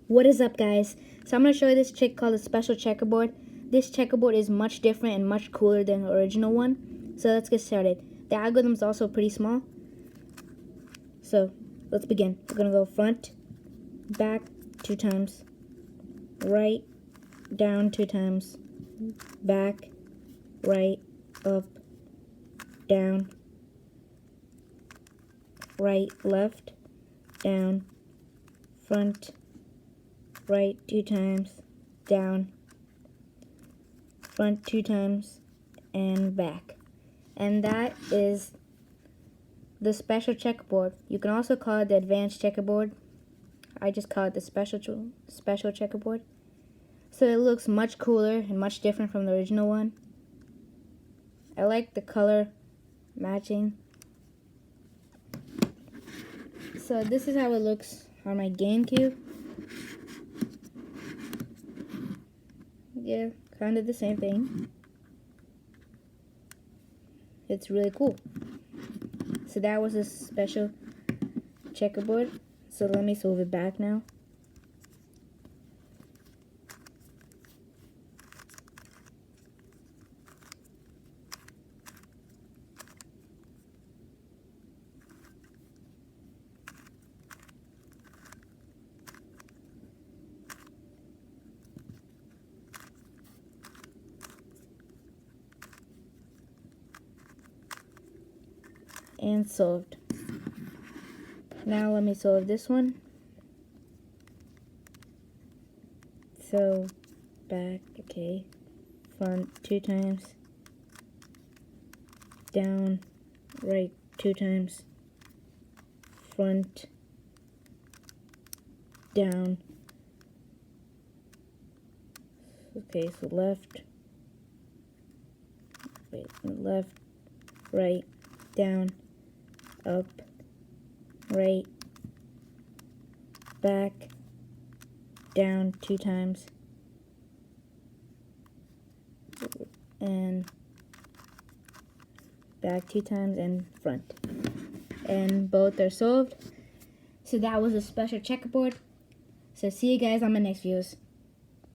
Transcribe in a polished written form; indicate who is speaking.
Speaker 1: What is up, guys? So I'm going to show you this trick called the Special Checkerboard. This checkerboard is much different and much cooler than the original one. So let's get started. The algorithm is also pretty small. So let's begin. We're going to go front, back 2 times, right, down 2 times, back, right, up, down, right, left, down, front, right 2 times, down, front 2 times, and back. And that is the special checkerboard. You can also call it the advanced checkerboard. I just call it the special checkerboard. So it looks much cooler and much different from the original one. I like the color matching. So this is how it looks on my GameCube. Yeah, kind of the same thing. It's really cool. So that was a special checkerboard. So let me solve it back now. And solved. Now let me solve this one. So back, okay, front 2 times, down, right 2 times, front, down, okay, so left, right, down, up, right, back, down 2 times, and back 2 times, and front. And both are solved. So that was a special checkerboard. So see you guys on my next videos.